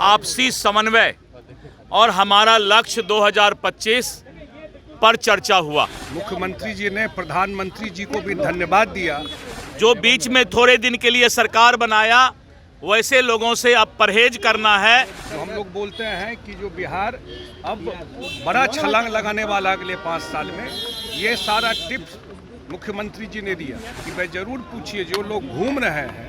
आपसी समन्वय और हमारा लक्ष्य 2025 पर चर्चा हुआ। मुख्यमंत्री जी ने प्रधानमंत्री जी को भी धन्यवाद दिया। जो बीच में थोड़े दिन के लिए सरकार बनाया, वैसे लोगों से अब परहेज करना है। तो हम लोग बोलते हैं कि जो बिहार अब बड़ा छलांग लगाने वाला अगले 5 साल में, ये सारा टिप्स मुख्यमंत्री जी ने दिया कि भाई जरूर पूछिए जो लोग घूम रहे हैं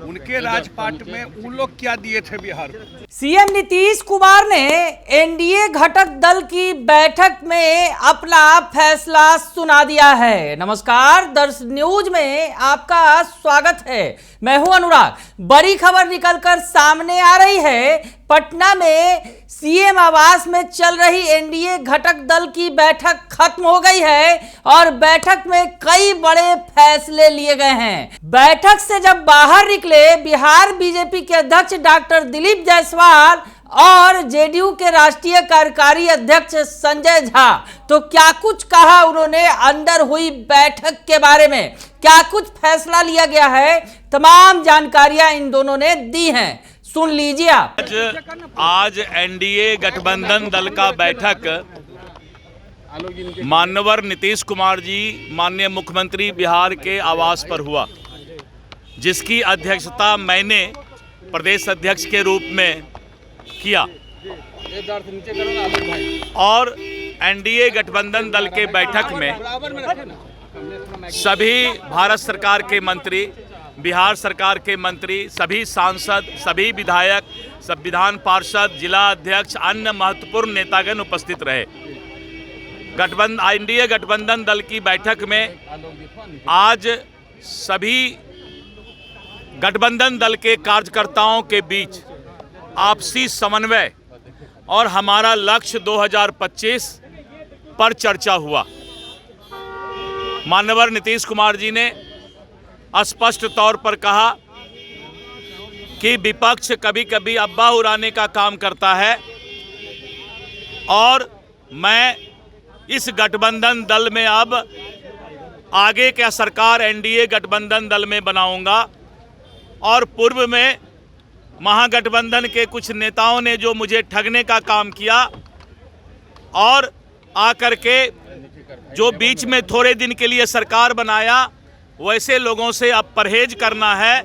उनके राजपाट में उन लोग क्या दिए थे बिहार को। सीएम नीतीश कुमार ने एनडीए घटक दल की बैठक में अपना फैसला सुना दिया है। नमस्कार, दर्श न्यूज में आपका स्वागत है। मैं हूं अनुराग। बड़ी खबर निकलकर सामने आ रही है। पटना में सीएम आवास में चल रही एनडीए घटक दल की बैठक खत्म हो गई है और बैठक में कई बड़े फैसले लिए गए हैं। बैठक से जब बाहर निकले बिहार बीजेपी के अध्यक्ष डॉक्टर दिलीप जायसवाल और जेडीयू के राष्ट्रीय कार्यकारी अध्यक्ष संजय झा, तो क्या कुछ कहा उन्होंने अंदर हुई बैठक के बारे में, क्या कुछ फैसला लिया गया है, तमाम जानकारियां इन दोनों ने दी हैं। सुन लीजिए आप। आज एनडीए गठबंधन दल का बैठक माननीय नीतीश कुमार जी, माननीय मुख्यमंत्री बिहार के आवास पर हुआ, जिसकी अध्यक्षता मैंने प्रदेश अध्यक्ष के रूप में किया। और एनडीए गठबंधन दल के बैठक में सभी भारत सरकार के मंत्री, बिहार सरकार के मंत्री, सभी सांसद, सभी विधायक, सब विधान पार्षद, जिला अध्यक्ष, अन्य महत्वपूर्ण नेतागण उपस्थित रहे। एनडीए गठबंधन दल की बैठक में आज सभी गठबंधन दल के कार्यकर्ताओं के बीच आपसी समन्वय और हमारा लक्ष्य 2025 पर चर्चा हुआ। माननीय नीतीश कुमार जी ने स्पष्ट तौर पर कहा कि विपक्ष कभी कभी अब्बा उड़ाने का काम करता है और मैं इस गठबंधन दल में अब आगे का सरकार एनडीए गठबंधन दल में बनाऊंगा। और पूर्व में महागठबंधन के कुछ नेताओं ने जो मुझे ठगने का काम किया और आकर के जो बीच में थोड़े दिन के लिए सरकार बनाया, वैसे लोगों से अब परहेज करना है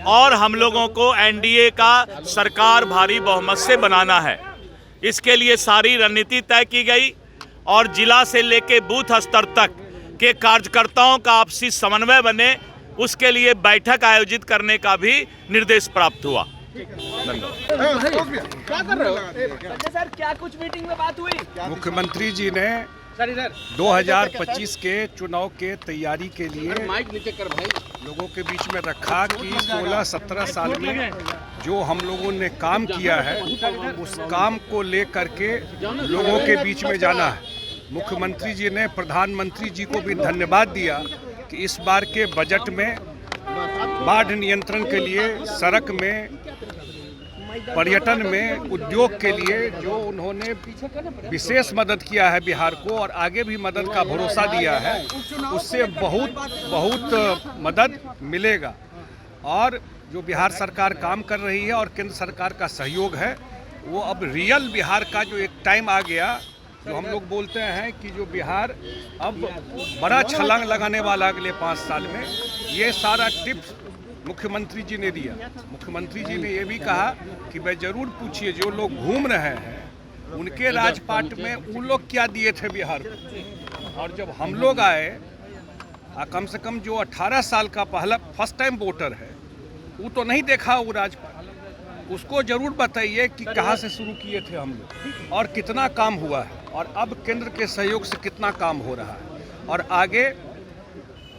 और हम लोगों को एनडीए का सरकार भारी बहुमत से बनाना है। इसके लिए सारी रणनीति तय की गई और जिला से लेकर बूथ स्तर तक के कार्यकर्ताओं का आपसी समन्वय बने, उसके लिए बैठक आयोजित करने का भी निर्देश प्राप्त हुआ। सर, क्या कुछ मीटिंग में बात हुई? मुख्यमंत्री जी ने 2025 के चुनाव के तैयारी के लिए लोगों के बीच में रखा कि 16-17 साल में जो हम लोगों ने काम किया है उस काम को लेकर के लोगों के बीच में जाना है। मुख्यमंत्री जी ने प्रधानमंत्री जी को भी धन्यवाद दिया कि इस बार के बजट में बाढ़ नियंत्रण के लिए, सड़क में, पर्यटन में, उद्योग के लिए जो उन्होंने विशेष मदद किया है बिहार को और आगे भी मदद का भरोसा दिया है, उससे बहुत मदद मिलेगा। और जो बिहार सरकार काम कर रही है और केंद्र सरकार का सहयोग है, वो अब रियल बिहार का जो एक टाइम आ गया, जो हम लोग बोलते हैं कि जो बिहार अब बड़ा छलांग लगाने वाला अगले 5 साल में, ये सारा टिप्स मुख्यमंत्री जी ने दिया। मुख्यमंत्री जी ने ये भी कहा कि भाई जरूर पूछिए जो लोग घूम रहे हैं उनके राजपाट में उन लोग क्या दिए थे बिहार को। और जब हम लोग आए, कम से कम जो 18 साल का पहला फर्स्ट टाइम वोटर है, वो तो नहीं देखा वो राजपाट, उसको जरूर बताइए कि कहाँ से शुरू किए थे हम लोग और कितना काम हुआ है और अब केंद्र के सहयोग से कितना काम हो रहा है। और आगे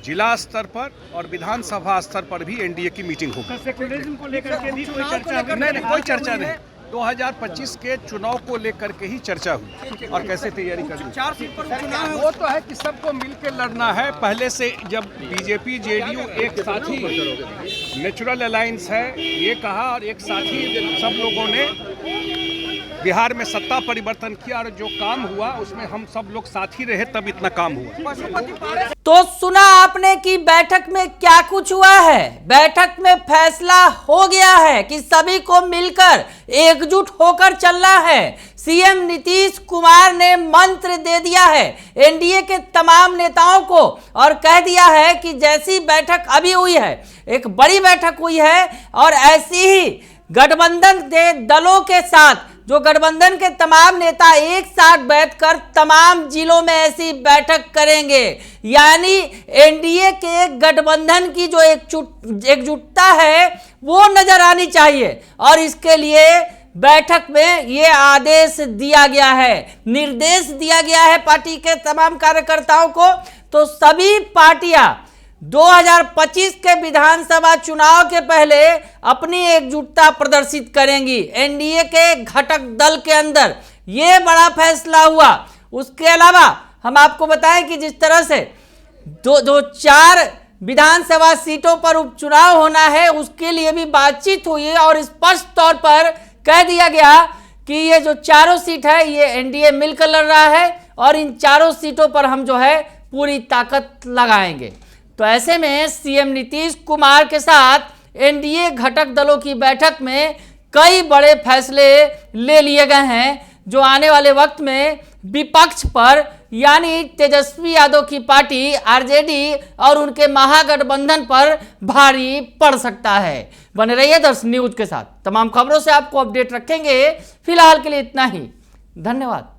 जिला स्तर पर और विधानसभा स्तर पर भी एनडीए की मीटिंग होगी। सेक्युलरिज्म को लेकर के भी कोई चर्चा नहीं, कोई चर्चा नहीं। 2025 के चुनाव को लेकर के ही चर्चा हुई और कैसे तैयारी करनी। 4 सीट पर चुनाव वो तो है कि सबको मिलकर लड़ना है। पहले से जब बीजेपी जेडीयू एक साथ ही नेचुरल अलायंस है ये कहा और एक साथ ही सब लोगों ने बिहार में सत्ता परिवर्तन किया और जो काम हुआ उसमें हम सब लोग साथ ही रहे, तब इतना काम हुआ। तो सुना आपने कि बैठक में क्या कुछ हुआ है। बैठक में फैसला हो गया है कि सभी को मिलकर एकजुट होकर चलना है। सीएम नीतीश कुमार ने मंत्र दे दिया है एनडीए के तमाम नेताओं को और कह दिया है कि जैसी बैठक अभी हुई है, एक बड़ी बैठक हुई है और ऐसी ही गठबंधन के दलों के साथ जो गठबंधन के तमाम नेता एक साथ बैठकर तमाम जिलों में ऐसी बैठक करेंगे। यानी एनडीए के गठबंधन की जो एकजुटता है वो नजर आनी चाहिए और इसके लिए बैठक में ये आदेश दिया गया है, निर्देश दिया गया है पार्टी के तमाम कार्यकर्ताओं को। तो सभी पार्टियां 2025 के विधानसभा चुनाव के पहले अपनी एकजुटता प्रदर्शित करेंगी एनडीए के घटक दल के अंदर। ये बड़ा फैसला हुआ। उसके अलावा हम आपको बताएं कि जिस तरह से दो 4 विधानसभा सीटों पर उपचुनाव होना है उसके लिए भी बातचीत हुई और स्पष्ट तौर पर कह दिया गया कि ये जो 4 सीट है ये एनडीए मिलकर लड़ रहा है और इन 4 सीटों पर हम जो है पूरी ताकत लगाएंगे। तो ऐसे में सीएम नीतीश कुमार के साथ एनडीए घटक दलों की बैठक में कई बड़े फैसले ले लिए गए हैं जो आने वाले वक्त में विपक्ष पर यानी तेजस्वी यादव की पार्टी आरजेडी और उनके महागठबंधन पर भारी पड़ सकता है। बने रहिए दर्शन न्यूज के साथ, तमाम खबरों से आपको अपडेट रखेंगे। फिलहाल के लिए इतना ही, धन्यवाद।